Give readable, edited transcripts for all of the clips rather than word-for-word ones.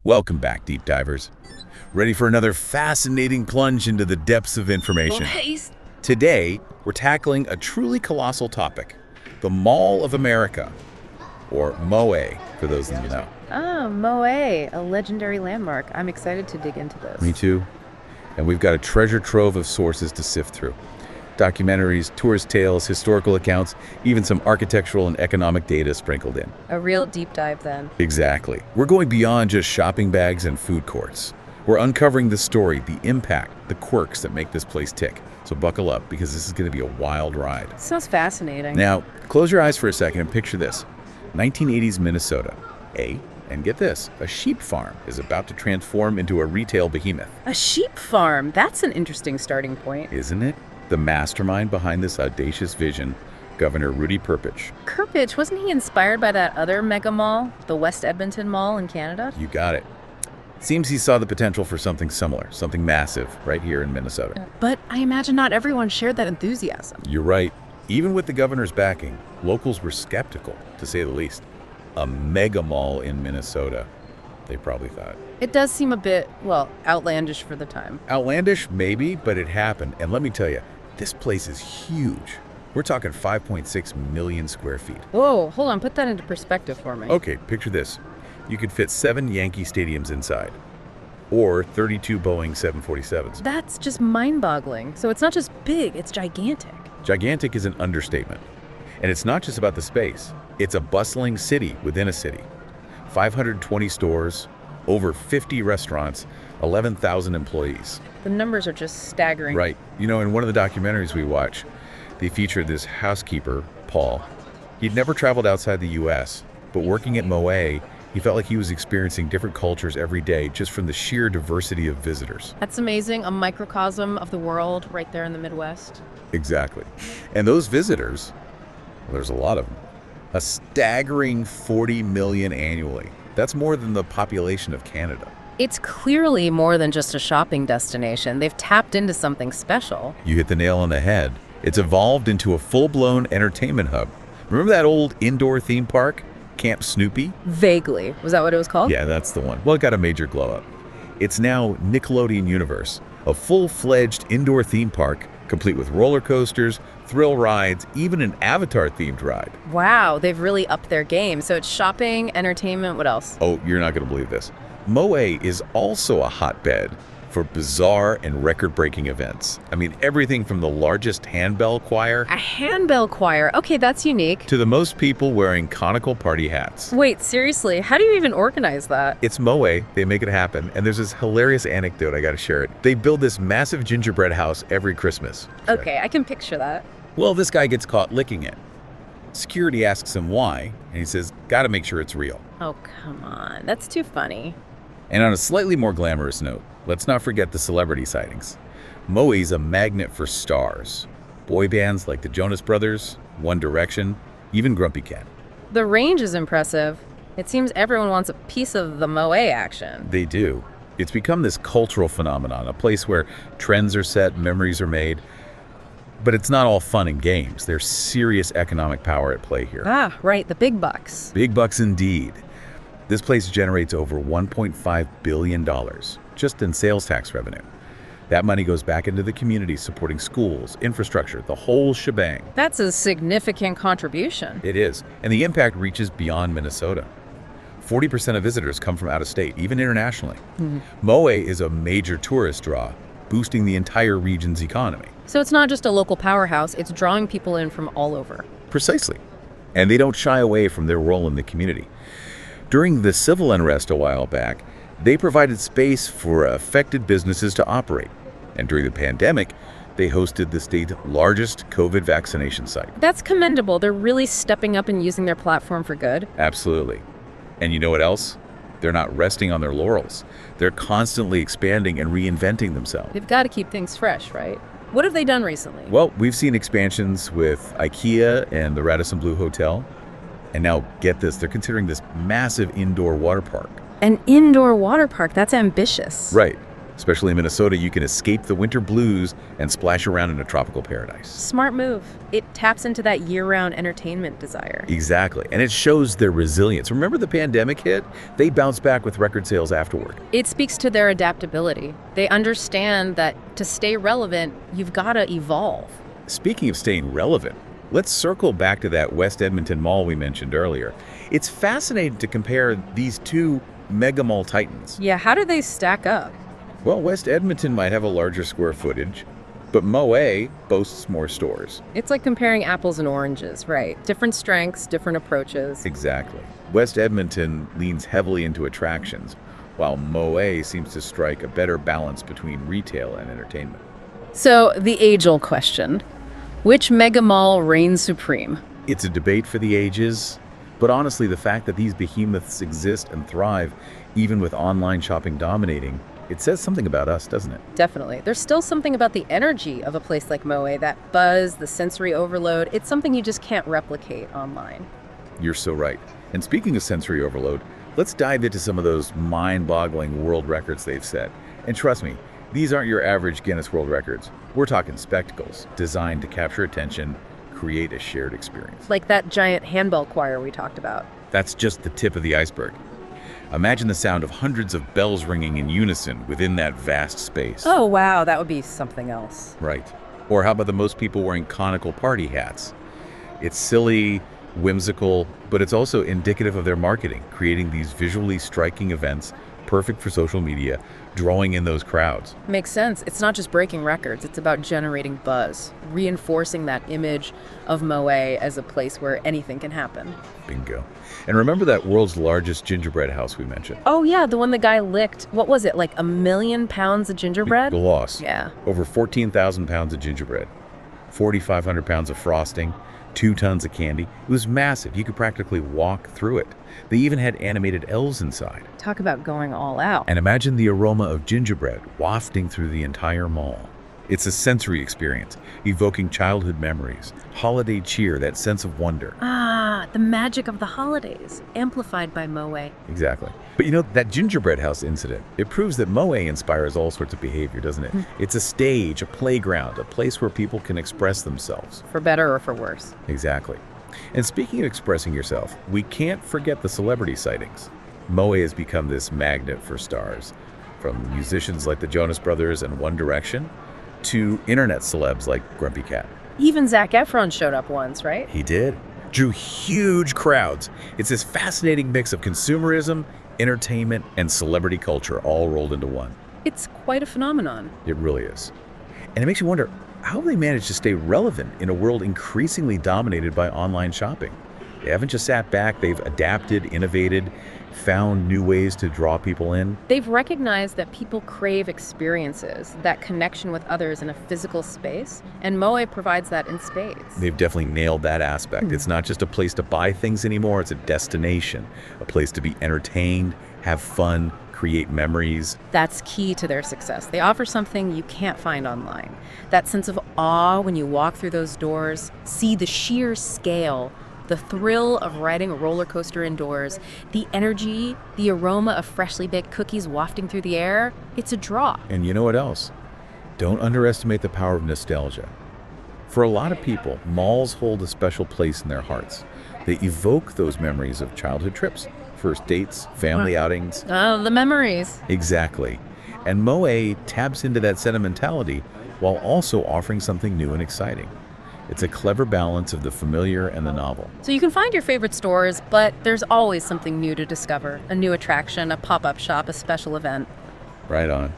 Welcome back, deep divers. Ready for another fascinating plunge into the depths of information? Today, we're tackling a truly colossal topic, the Mall of America, or MOA, for those that know. Ah, Moe, a legendary landmark. I'm excited to dig into this. Me too. And we've got a treasure trove of sources to sift through. Documentaries, tourist tales, historical accounts, even some architectural and economic data sprinkled in. A real deep dive then. Exactly. We're going beyond just shopping bags and food courts. We're uncovering the story, the impact, the quirks that make this place tick. So buckle up, because this is going to be a wild ride. Sounds fascinating. Now, close your eyes for a second and picture this. 1980s Minnesota. And get this, a sheep farm is about to transform into a retail behemoth. A sheep farm. That's an interesting starting point. Isn't it? The mastermind behind this audacious vision, Governor Rudy Perpich. Kirpich, wasn't he inspired by that other mega mall, the West Edmonton Mall in Canada? You got it. Seems he saw the potential for something similar, something massive, right here in Minnesota. But I imagine not everyone shared that enthusiasm. You're right. Even with the governor's backing, locals were skeptical, to say the least. A mega mall in Minnesota, they probably thought. It does seem a bit, well, outlandish for the time. Outlandish, maybe, but it happened. And let me tell you, this place is huge. We're talking 5.6 million square feet. Whoa, hold on, put that into perspective for me. Okay, picture this. You could fit 7 Yankee stadiums inside, or 32 Boeing 747s. That's just mind-boggling. So it's not just big, it's gigantic. Gigantic is an understatement. And it's not just about the space. It's a bustling city within a city. 520 stores, over 50 restaurants, 11,000 employees. The numbers are just staggering. Right. You know, in one of the documentaries we watch, they featured this housekeeper, Paul. He'd never traveled outside the U.S., but working at Moe, he felt like he was experiencing different cultures every day just from the sheer diversity of visitors. That's amazing. A microcosm of the world right there in the Midwest. Exactly. And those visitors, well, there's a lot of them, a staggering 40 million annually. That's more than the population of Canada. It's clearly more than just a shopping destination. They've tapped into something special. You hit the nail on the head. It's evolved into a full-blown entertainment hub. Remember that old indoor theme park, Camp Snoopy? Vaguely. Was that what it was called? Yeah, that's the one. Well, it got a major glow-up. It's now Nickelodeon Universe, a full-fledged indoor theme park, complete with roller coasters, thrill rides, even an Avatar-themed ride. Wow, they've really upped their game. So it's shopping, entertainment, what else? Oh, you're not going to believe this. Moe is also a hotbed for bizarre and record-breaking events. I mean, everything from the largest handbell choir A handbell choir. Okay, that's unique. to the most people wearing conical party hats. Wait, seriously, how do you even organize that? It's Moe, they make it happen, and there's this hilarious anecdote, I gotta share it. They build this massive gingerbread house every Christmas. Okay, I can picture that. Well, this guy gets caught licking it. Security asks him why, and he says, gotta make sure it's real. Oh, come on. That's too funny. And on a slightly more glamorous note, let's not forget the celebrity sightings. Moe's a magnet for stars. Boy bands like the Jonas Brothers, One Direction, even Grumpy Cat. The range is impressive. It seems everyone wants a piece of the Moe action. They do. It's become this cultural phenomenon, a place where trends are set, memories are made. But it's not all fun and games. There's serious economic power at play here. Ah, right, the big bucks. Big bucks indeed. This place generates over $1.5 billion just in sales tax revenue. That money goes back into the community, supporting schools, infrastructure, the whole shebang. That's a significant contribution. It is, and the impact reaches beyond Minnesota. 40% of visitors come from out of state, even internationally. Moe is a major tourist draw, boosting the entire region's economy. So it's not just a local powerhouse, it's drawing people in from all over. Precisely. And they don't shy away from their role in the community. During the civil unrest a while back, they provided space for affected businesses to operate. And during the pandemic, they hosted the state's largest COVID vaccination site. That's commendable. They're really stepping up and using their platform for good. Absolutely. And you know what else? They're not resting on their laurels. They're constantly expanding and reinventing themselves. They've got to keep things fresh, right? What have they done recently? Well, we've seen expansions with IKEA and the Radisson Blu Hotel. And now, get this, they're considering this massive indoor water park. An indoor water park, that's ambitious. Right. Especially in Minnesota, you can escape the winter blues and splash around in a tropical paradise. Smart move. It taps into that year-round entertainment desire. Exactly. And it shows their resilience. Remember the pandemic hit? They bounced back with record sales afterward. It speaks to their adaptability. They understand that to stay relevant, you've got to evolve. Speaking of staying relevant, let's circle back to that West Edmonton mall we mentioned earlier. It's fascinating to compare these two mega mall titans. Yeah, how do they stack up? Well, West Edmonton might have a larger square footage, but Moe boasts more stores. It's like comparing apples and oranges, right? Different strengths, different approaches. Exactly. West Edmonton leans heavily into attractions, while Moe seems to strike a better balance between retail and entertainment. So, the age-old question. Which mega mall reigns supreme? It's a debate for the ages, but honestly, the fact that these behemoths exist and thrive, even with online shopping dominating, it says something about us, doesn't it? Definitely. There's still something about the energy of a place like Moe, that buzz, the sensory overload. It's something you just can't replicate online. You're so right. And speaking of sensory overload, let's dive into some of those mind-boggling world records they've set. And trust me, these aren't your average Guinness World Records. We're talking spectacles designed to capture attention, create a shared experience. Like that giant handbell choir we talked about. That's just the tip of the iceberg. Imagine the sound of hundreds of bells ringing in unison within that vast space. Oh, wow, that would be something else. Right. Or how about the most people wearing conical party hats? It's silly, whimsical, but it's also indicative of their marketing, creating these visually striking events perfect for social media, drawing in those crowds. Makes sense. It's not just breaking records, it's about generating buzz, reinforcing that image of Moe as a place where anything can happen. Bingo. And remember that world's largest gingerbread house we mentioned? Oh, yeah, the one the guy licked. What was it, like 1 million pounds of gingerbread? Gloss. Yeah. Over 14,000 pounds of gingerbread, 4,500 pounds of frosting, 2 tons of candy. It was massive. You could practically walk through it. They even had animated elves inside. Talk about going all out. And imagine the aroma of gingerbread wafting through the entire mall. It's a sensory experience, evoking childhood memories, holiday cheer, that sense of wonder. Ah, the magic of the holidays, amplified by Moe. Exactly. But you know, that gingerbread house incident, it proves that Moe inspires all sorts of behavior, doesn't it? It's a stage, a playground, a place where people can express themselves. For better or for worse. Exactly. And speaking of expressing yourself, we can't forget the celebrity sightings. Moe has become this magnet for stars, from musicians like the Jonas Brothers and One Direction, to internet celebs like Grumpy Cat. Even Zac Efron showed up once, right? He did. Drew huge crowds. It's this fascinating mix of consumerism, entertainment, and celebrity culture all rolled into one. It's quite a phenomenon. It really is. And it makes you wonder, how have they managed to stay relevant in a world increasingly dominated by online shopping? They haven't just sat back, they've adapted, innovated, found new ways to draw people in. They've recognized that people crave experiences, that connection with others in a physical space, and Moe provides that in spades. They've definitely nailed that aspect. It's not just a place to buy things anymore, it's a destination, a place to be entertained, have fun, create memories. That's key to their success. They offer something you can't find online. That sense of awe when you walk through those doors, see the sheer scale, the thrill of riding a roller coaster indoors, the energy, the aroma of freshly baked cookies wafting through the air. It's a draw. And you know what else? Don't underestimate the power of nostalgia. For a lot of people, malls hold a special place in their hearts. They evoke those memories of childhood trips, first dates, family outings. Oh, the memories. Exactly. And Moe taps into that sentimentality while also offering something new and exciting. It's a clever balance of the familiar and the novel. So you can find your favorite stores, but there's always something new to discover. A new attraction, a pop-up shop, a special event. Right on.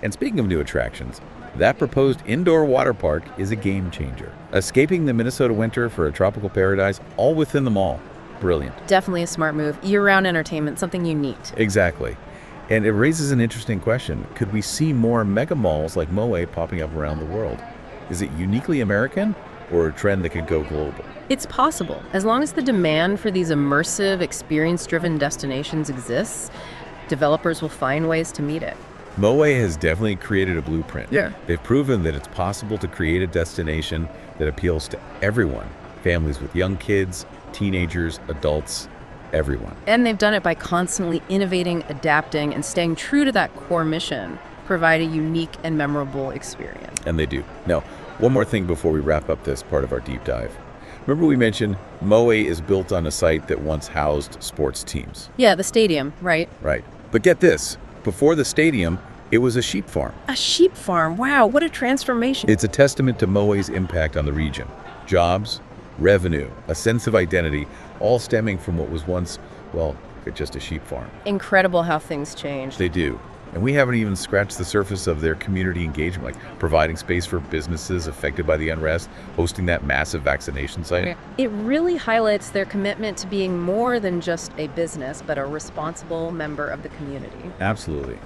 And speaking of new attractions, that proposed indoor water park is a game changer. Escaping the Minnesota winter for a tropical paradise, all within the mall. Brilliant. Definitely a smart move. Year-round entertainment, something unique. Exactly. And it raises an interesting question. Could we see more mega malls like Moe popping up around the world? Is it uniquely American or a trend that could go global? It's possible. As long as the demand for these immersive, experience-driven destinations exists, developers will find ways to meet it. Moe has definitely created a blueprint. Yeah. They've proven that it's possible to create a destination that appeals to everyone. Families with young kids, teenagers, adults, everyone. And they've done it by constantly innovating, adapting, and staying true to that core mission. provide a unique and memorable experience. And they do. Now, one more thing before we wrap up this part of our deep dive. Remember we mentioned Moe is built on a site that once housed sports teams. Yeah, the stadium, right? Right. But get this, before the stadium, it was a sheep farm. A sheep farm. Wow, what a transformation. It's a testament to Moe's impact on the region. Jobs, revenue, a sense of identity, all stemming from what was once, well, just a sheep farm. Incredible how things changed. They do. And we haven't even scratched the surface of their community engagement, like providing space for businesses affected by the unrest, hosting that massive vaccination site. It really highlights their commitment to being more than just a business, but a responsible member of the community. Absolutely.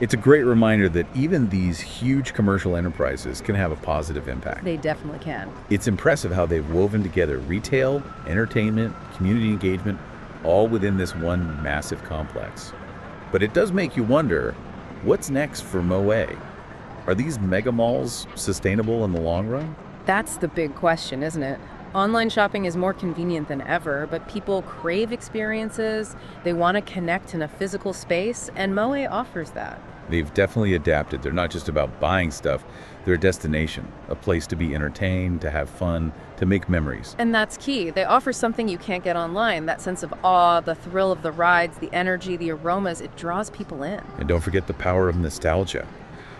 It's a great reminder that even these huge commercial enterprises can have a positive impact. They definitely can. It's impressive how they've woven together retail, entertainment, community engagement, all within this one massive complex. But it does make you wonder, what's next for Moe? Are these mega malls sustainable in the long run? That's the big question, isn't it? Online shopping is more convenient than ever, but people crave experiences, they want to connect in a physical space, and Moe offers that. They've definitely adapted. They're not just about buying stuff, they're a destination, a place to be entertained, to have fun, to make memories. And that's key. They offer something you can't get online, that sense of awe, the thrill of the rides, the energy, the aromas. It draws people in. And don't forget the power of nostalgia.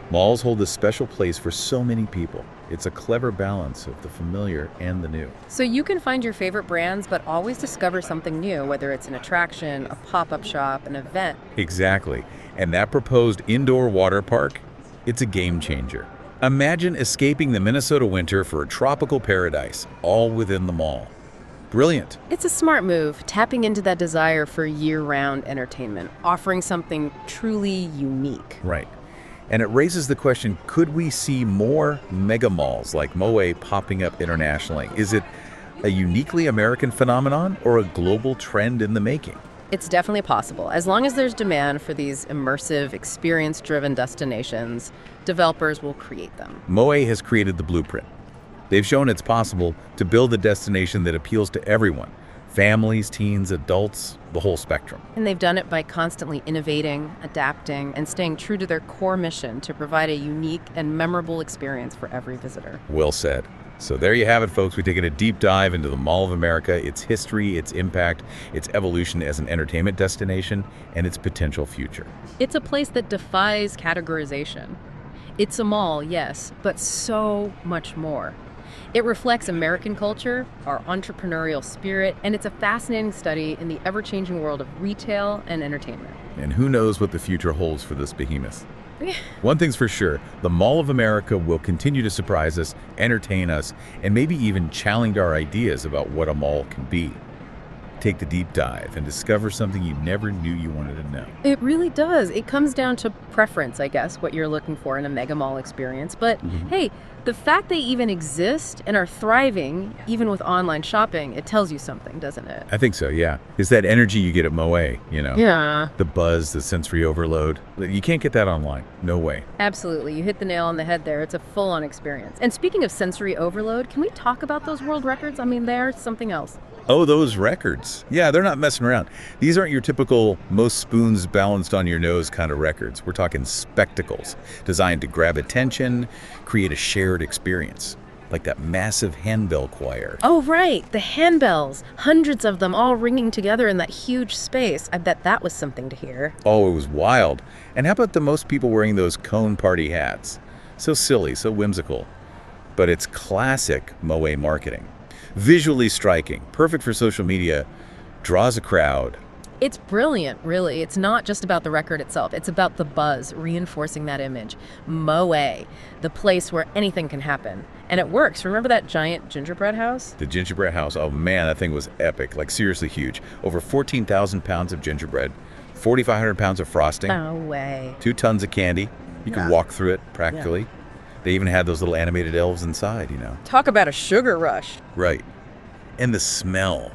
Malls hold a special place for so many people. It's a clever balance of the familiar and the new. So you can find your favorite brands, but always discover something new, whether it's an attraction, a pop-up shop, an event. Exactly. And that proposed indoor water park, it's a game changer. Imagine escaping the Minnesota winter for a tropical paradise, all within the mall. Brilliant. It's a smart move, tapping into that desire for year-round entertainment, offering something truly unique. Right. And it raises the question, could we see more mega malls like Moe popping up internationally? Is it a uniquely American phenomenon or a global trend in the making? It's definitely possible. As long as there's demand for these immersive, experience-driven destinations, developers will create them. Moe has created the blueprint. They've shown it's possible to build a destination that appeals to everyone. Families, teens, adults, the whole spectrum. And they've done it by constantly innovating, adapting, and staying true to their core mission to provide a unique and memorable experience for every visitor. Well said. So there you have it, folks. We've taken a deep dive into the Mall of America, its history, its impact, its evolution as an entertainment destination, and its potential future. It's a place that defies categorization. It's a mall, yes, but so much more. It reflects American culture, our entrepreneurial spirit, and it's a fascinating study in the ever-changing world of retail and entertainment. And who knows what the future holds for this behemoth. One thing's for sure, the Mall of America will continue to surprise us, entertain us, and maybe even challenge our ideas about what a mall can be. Take the deep dive and discover something you never knew you wanted to know. It really does. It comes down to preference, I guess, what you're looking for in a mega mall experience. But hey, the fact they even exist and are thriving, even with online shopping, it tells you something, doesn't it? I think so, yeah. It's that energy you get at Moe, you know? Yeah. The buzz, the sensory overload. You can't get that online. No way. Absolutely. You hit the nail on the head there. It's a full-on experience. And speaking of sensory overload, can we talk about those world records? I mean, they're something else. Oh, those records. Yeah, they're not messing around. These aren't your typical most spoons balanced on your nose kind of records. We're talking spectacles designed to grab attention, create a shared experience, like that massive handbell choir. Oh, right. The handbells. Hundreds of them all ringing together in that huge space. I bet that was something to hear. Oh, it was wild. And how about the most people wearing those cone party hats? So silly, so whimsical. But it's classic Moe marketing. Visually striking, perfect for social media, draws a crowd. It's brilliant, really. It's not just about the record itself. It's about the buzz, reinforcing that image. Moe, the place where anything can happen. And it works. Remember that giant gingerbread house? The gingerbread house, oh man, that thing was epic, like seriously huge. Over 14,000 pounds of gingerbread, 4,500 pounds of frosting. No way. 2 tons of candy. You could walk through it practically. They even had those little animated elves inside, you know. Talk about a sugar rush. Right. And the smell.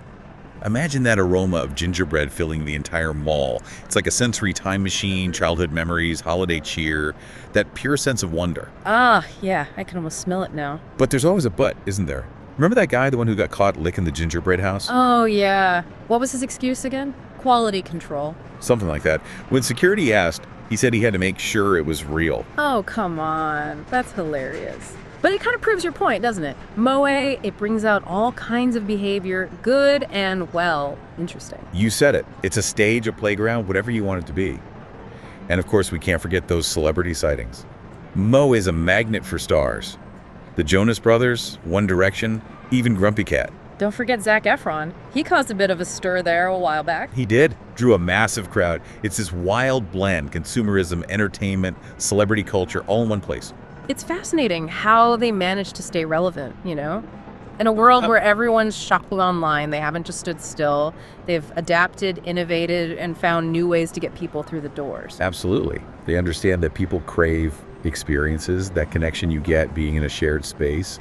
Imagine that aroma of gingerbread filling the entire mall. It's like a sensory time machine, childhood memories, holiday cheer, that pure sense of wonder. Ah, yeah, I can almost smell it now. But there's always a but, isn't there? Remember that guy, the one who got caught licking the gingerbread house? Oh, yeah. What was his excuse again? Quality control. Something like that. When security asked, He said he had to make sure it was real. Oh, come on. That's hilarious. But it kind of proves your point, doesn't it? Moe, it brings out all kinds of behavior, good and, well, interesting. You said it. It's a stage, a playground, whatever you want it to be. And of course, we can't forget those celebrity sightings. Moe is a magnet for stars. The Jonas Brothers, One Direction, even Grumpy Cat. Don't forget Zac Efron. He caused a bit of a stir there a while back. He did. Drew a massive crowd. It's this wild blend, consumerism, entertainment, celebrity culture, all in one place. It's fascinating how they managed to stay relevant, you know? In a world where everyone's shopping online, they haven't just stood still. They've adapted, innovated, and found new ways to get people through the doors. Absolutely. They understand that people crave experiences, that connection you get being in a shared space.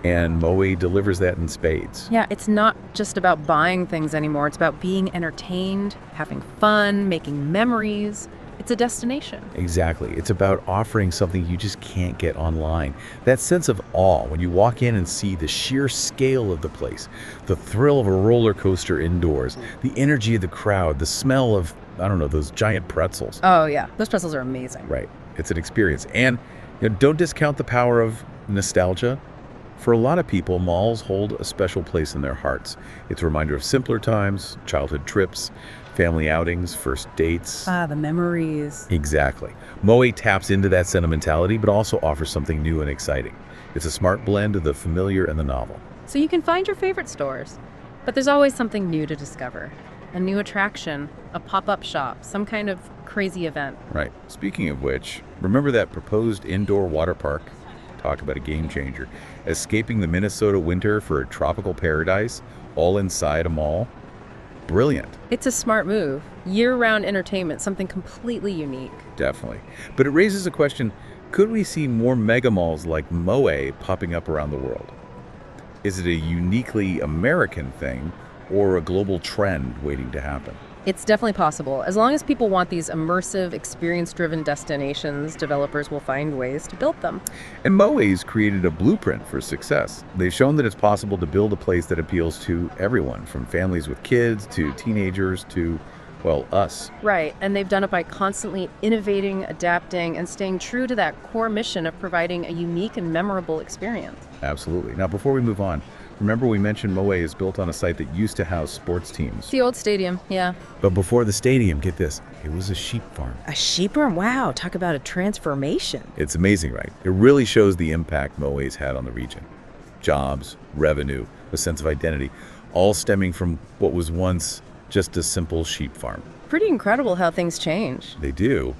And Moe delivers that in spades. Yeah, it's not just about buying things anymore. It's about being entertained, having fun, making memories. It's a destination. Exactly. It's about offering something you just can't get online. That sense of awe when you walk in and see the sheer scale of the place, the thrill of a roller coaster indoors, the energy of the crowd, the smell of, I don't know, those giant pretzels. Oh, yeah. Those pretzels are amazing. Right. It's an experience. And don't discount the power of nostalgia. For a lot of people, malls hold a special place in their hearts. It's a reminder of simpler times, childhood trips, family outings, first dates. Ah, the memories. Exactly. Moe taps into that sentimentality, but also offers something new and exciting. It's a smart blend of the familiar and the novel. So you can find your favorite stores, but there's always something new to discover. A new attraction, a pop-up shop, some kind of crazy event. Right. Speaking of which, remember that proposed indoor water park? Talk about a game changer. Escaping the Minnesota winter for a tropical paradise, all inside a mall. Brilliant. It's a smart move. Year-round entertainment, something completely unique. Definitely. But it raises a question, could we see more mega malls like Moe popping up around the world? Is it a uniquely American thing or a global trend waiting to happen? It's definitely possible. As long as people want these immersive, experience-driven destinations, developers will find ways to build them. And Moe's created a blueprint for success. They've shown that it's possible to build a place that appeals to everyone, from families with kids to teenagers to, well, us. Right, and they've done it by constantly innovating, adapting, and staying true to that core mission of providing a unique and memorable experience. Absolutely. Now, before we move on, remember we mentioned Moe is built on a site that used to house sports teams. It's the old stadium, yeah. But before the stadium, get this, it was a sheep farm. A sheep farm? Wow, talk about a transformation. It's amazing, right? It really shows the impact Moe's had on the region. Jobs, revenue, a sense of identity, all stemming from what was once just a simple sheep farm. Pretty incredible how things change. They do.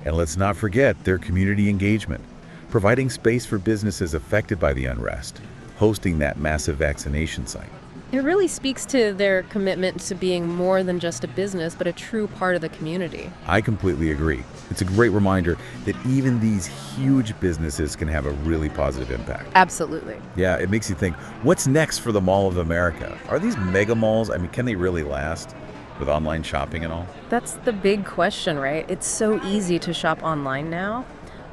And let's not forget their community engagement, providing space for businesses affected by the unrest, hosting that massive vaccination site. It really speaks to their commitment to being more than just a business, but a true part of the community. I completely agree. It's a great reminder that even these huge businesses can have a really positive impact. Absolutely. Yeah, it makes you think, what's next for the Mall of America? Are these mega malls, can they really last with online shopping and all? That's the big question, right? It's so easy to shop online now,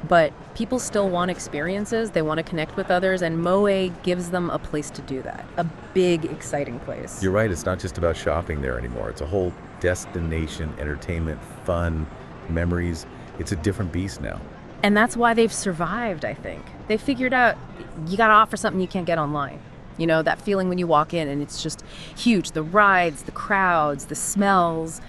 but people still want experiences. They want to connect with others, and Moe gives them a place to do that. A big, exciting place. You're right. It's not just about shopping there anymore. It's a whole destination, entertainment, fun, memories. It's a different beast now. And that's why they've survived, I think. They figured out you got to offer something you can't get online. You know, that feeling when you walk in and it's just huge. The rides, the crowds, the smells.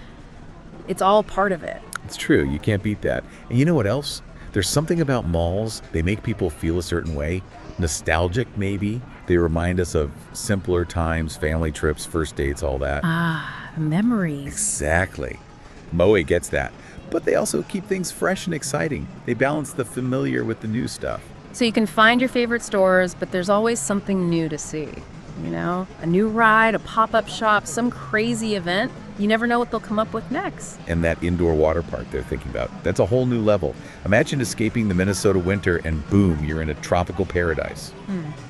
It's all part of it. It's true. You can't beat that. And you know what else? There's something about malls, they make people feel a certain way. Nostalgic, maybe. They remind us of simpler times, family trips, first dates, all that. Ah, memories. Exactly. Moe gets that. But they also keep things fresh and exciting. They balance the familiar with the new stuff. So you can find your favorite stores, but there's always something new to see. You know, a new ride, a pop-up shop, some crazy event. You never know what they'll come up with next. And that indoor water park they're thinking about, that's a whole new level. Imagine escaping the Minnesota winter and boom, you're in a tropical paradise.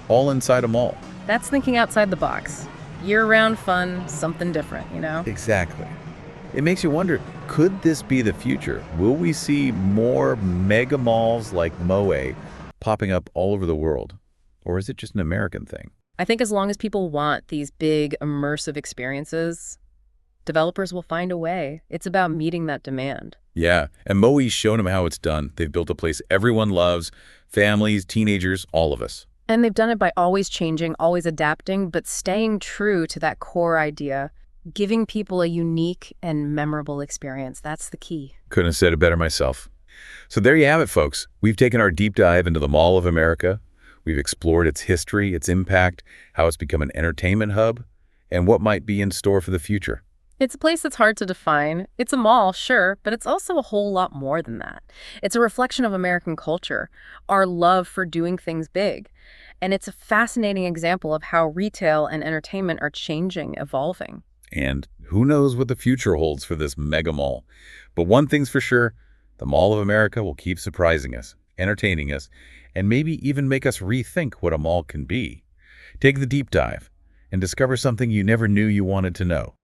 All inside a mall. That's thinking outside the box. Year-round fun, something different, you know? Exactly. It makes you wonder, could this be the future? Will we see more mega malls like Moe popping up all over the world? Or is it just an American thing? I think as long as people want these big, immersive experiences, Developers will find a way. It's about meeting that demand. Yeah, and Moe's shown them how it's done. They've built a place everyone loves, families, teenagers, all of us. And they've done it by always changing, always adapting, but staying true to that core idea, giving people a unique and memorable experience. That's the key. Couldn't have said it better myself. So there you have it, folks. We've taken our deep dive into the Mall of America. We've explored its history, its impact, how it's become an entertainment hub, and what might be in store for the future. It's a place that's hard to define. It's a mall, sure, but it's also a whole lot more than that. It's a reflection of American culture, our love for doing things big. And it's a fascinating example of how retail and entertainment are changing, evolving. And who knows what the future holds for this mega mall. But one thing's for sure, the Mall of America will keep surprising us, entertaining us, and maybe even make us rethink what a mall can be. Take the deep dive and discover something you never knew you wanted to know.